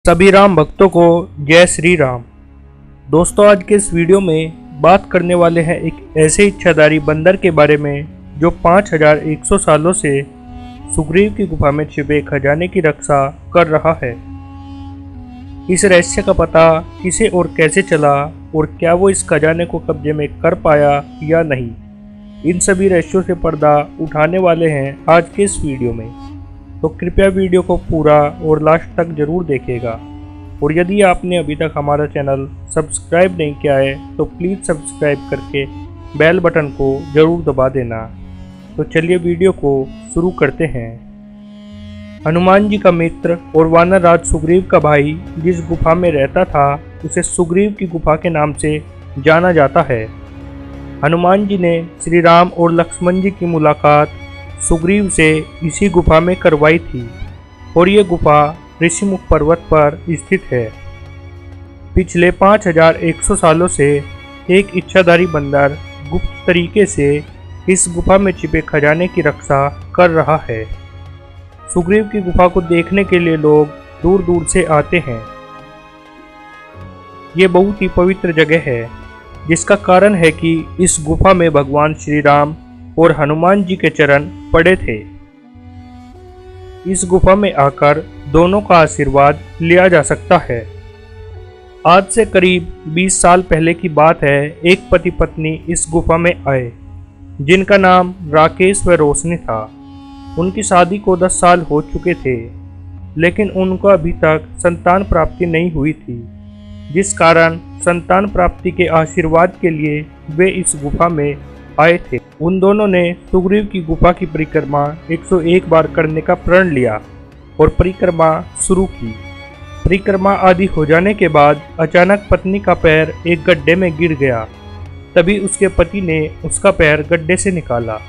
सभी राम भक्तों को जय श्री राम। दोस्तों, आज के इस वीडियो में बात करने वाले हैं एक ऐसे इच्छाधारी बंदर के बारे में जो 5100 सालों से सुग्रीव की गुफा में छिपे खजाने की रक्षा कर रहा है। इस रहस्य का पता किसे और कैसे चला और क्या वो इस खजाने को कब्जे में कर पाया या नहीं, इन सभी रहस्यों से पर्दा उठाने वाले हैं आज के इस वीडियो में। तो कृपया वीडियो को पूरा और लास्ट तक जरूर देखिएगा। और यदि आपने अभी तक हमारा चैनल सब्सक्राइब नहीं किया है तो प्लीज़ सब्सक्राइब करके बेल बटन को ज़रूर दबा देना। तो चलिए वीडियो को शुरू करते हैं। हनुमान जी का मित्र और वानर राज सुग्रीव का भाई जिस गुफा में रहता था उसे सुग्रीव की गुफा के नाम से जाना जाता है। हनुमान जी ने श्री राम और लक्ष्मण जी की मुलाकात सुग्रीव से इसी गुफा में करवाई थी और ये गुफा ऋषिमुख पर्वत पर स्थित है। पिछले 5100 सालों से एक इच्छाधारी बंदर गुप्त तरीके से इस गुफा में छिपे खजाने की रक्षा कर रहा है। सुग्रीव की गुफा को देखने के लिए लोग दूर दूर से आते हैं। ये बहुत ही पवित्र जगह है, जिसका कारण है कि इस गुफा में भगवान श्री राम और हनुमान जी के चरण पड़े थे। इस गुफा में आकर दोनों का आशीर्वाद लिया जा सकता है। आज से करीब 20 साल पहले की बात है। एक पति पत्नी इस गुफा में आए जिनका नाम राकेश व रोशनी था। उनकी शादी को 10 साल हो चुके थे, लेकिन उनको अभी तक संतान प्राप्ति नहीं हुई थी, जिस कारण संतान प्राप्ति के आशीर्वाद के लिए वे इस गुफा में आए थे। उन दोनों ने सुग्रीव की गुफा की परिक्रमा 101 बार करने का प्रण लिया और परिक्रमा शुरू की। परिक्रमा आदि हो जाने के बाद अचानक पत्नी का पैर एक गड्ढे में गिर गया। तभी उसके पति ने उसका पैर गड्ढे से निकाला।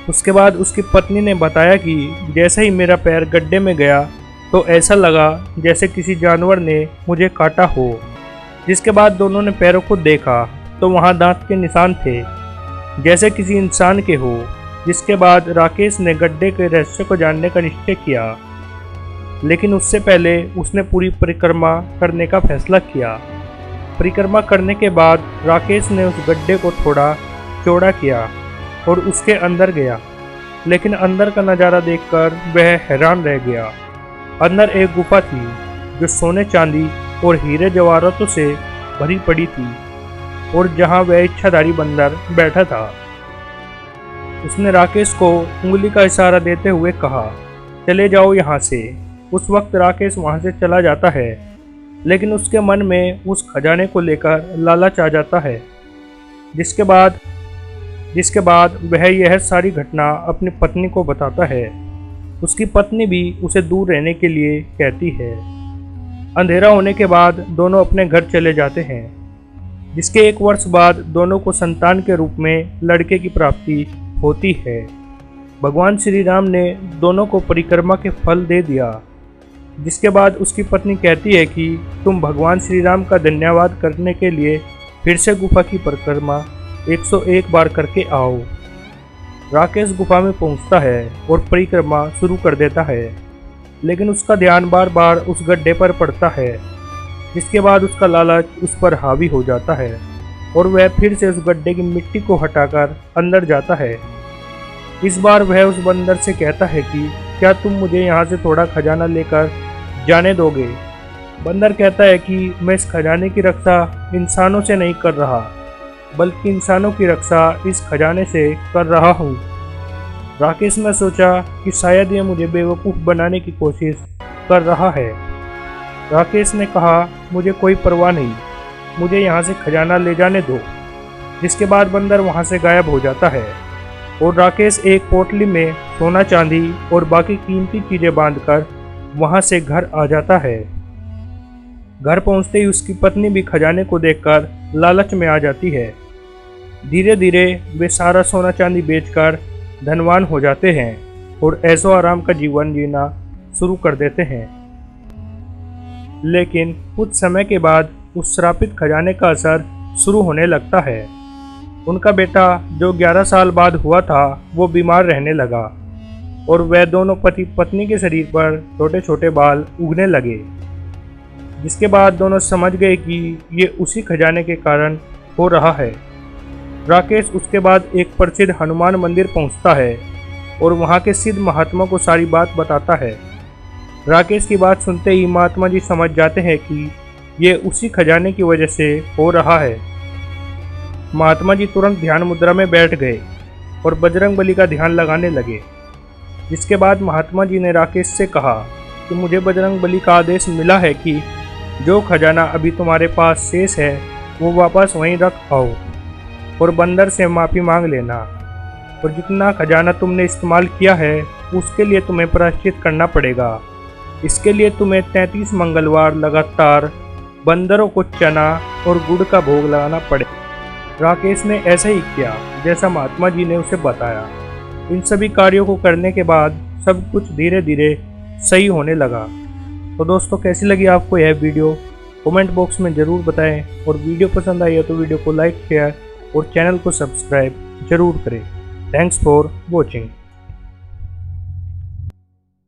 उसके बाद उसकी पत्नी ने बताया कि जैसे ही मेरा पैर गड्ढे में गया तो ऐसा लगा जैसे किसी जानवर ने मुझे काटा हो। जिसके बाद दोनों ने पैरों को देखा तो वहाँ दांत के निशान थे जैसे किसी इंसान के हो। जिसके बाद राकेश ने गड्ढे के रहस्य को जानने का निश्चय किया, लेकिन उससे पहले उसने पूरी परिक्रमा करने का फैसला किया। परिक्रमा करने के बाद राकेश ने उस गड्ढे को थोड़ा चौड़ा किया और उसके अंदर गया, लेकिन अंदर का नज़ारा देखकर वह हैरान रह गया। अंदर एक गुफा थी जो सोने चांदी और हीरे जवाहरातों से भरी पड़ी थी और जहां वह इच्छाधारी बंदर बैठा था। उसने राकेश को उंगली का इशारा देते हुए कहा, चले जाओ यहाँ से। उस वक्त राकेश वहाँ से चला जाता है, लेकिन उसके मन में उस खजाने को लेकर लालच आ जाता है। जिसके बाद वह यह सारी घटना अपनी पत्नी को बताता है। उसकी पत्नी भी उसे दूर रहने के लिए कहती है। अंधेरा होने के बाद दोनों अपने घर चले जाते हैं। जिसके 1 वर्ष बाद दोनों को संतान के रूप में लड़के की प्राप्ति होती है। भगवान श्री राम ने दोनों को परिक्रमा के फल दे दिया। जिसके बाद उसकी पत्नी कहती है कि तुम भगवान श्री राम का धन्यवाद करने के लिए फिर से गुफा की परिक्रमा 101 बार करके आओ। राकेश गुफा में पहुंचता है और परिक्रमा शुरू कर देता है, लेकिन उसका ध्यान बार बार उस गड्ढे पर पड़ता है। जिसके बाद उसका लालच उस पर हावी हो जाता है और वह फिर से उस गड्ढे की मिट्टी को हटाकर अंदर जाता है। इस बार वह उस बंदर से कहता है कि क्या तुम मुझे यहाँ से थोड़ा खजाना लेकर जाने दोगे। बंदर कहता है कि मैं इस खजाने की रक्षा इंसानों से नहीं कर रहा, बल्कि इंसानों की रक्षा इस खजाने से कर रहा हूँ। राकेश ने सोचा कि शायद यह मुझे बेवकूफ़ बनाने की कोशिश कर रहा है। राकेश ने कहा, मुझे कोई परवाह नहीं, मुझे यहाँ से खजाना ले जाने दो। जिसके बाद बंदर वहाँ से गायब हो जाता है और राकेश एक पोटली में सोना चांदी और बाकी कीमती चीज़ें बांधकर वहाँ से घर आ जाता है। घर पहुँचते ही उसकी पत्नी भी खजाने को देखकर लालच में आ जाती है। धीरे धीरे वे सारा सोना चांदी बेचकर धनवान हो जाते हैं और ऐशो आराम का जीवन जीना शुरू कर देते हैं। लेकिन कुछ समय के बाद उस श्रापित खजाने का असर शुरू होने लगता है। उनका बेटा जो 11 साल बाद हुआ था वो बीमार रहने लगा। और वह दोनों पति पत्नी के शरीर पर छोटे छोटे बाल उगने लगे, जिसके बाद दोनों समझ गए कि ये उसी खजाने के कारण हो रहा है। राकेश उसके बाद एक प्रसिद्ध हनुमान मंदिर पहुंचता है और वहां के सिद्ध महात्मा को सारी बात बताता है। राकेश की बात सुनते ही महात्मा जी समझ जाते हैं कि ये उसी खजाने की वजह से हो रहा है। महात्मा जी तुरंत ध्यान मुद्रा में बैठ गए और बजरंग बली का ध्यान लगाने लगे, जिसके बाद महात्मा जी ने राकेश से कहा कि मुझे बजरंग बली का आदेश मिला है कि जो खजाना अभी तुम्हारे पास शेष है वो वापस वहीं रख आओ और बंदर से माफ़ी मांग लेना, और जितना खजाना तुमने इस्तेमाल किया है उसके लिए तुम्हें प्रायश्चित करना पड़ेगा। इसके लिए तुम्हें 33 मंगलवार लगातार बंदरों को चना और गुड़ का भोग लगाना पड़ेगा। राकेश ने ऐसा ही किया जैसा महात्मा जी ने उसे बताया। इन सभी कार्यों को करने के बाद सब कुछ धीरे धीरे सही होने लगा। तो दोस्तों, कैसी लगी आपको यह वीडियो कमेंट बॉक्स में ज़रूर बताएं, और वीडियो पसंद आई है तो वीडियो को लाइक शेयर और चैनल को सब्सक्राइब जरूर करें। Thanks for watching.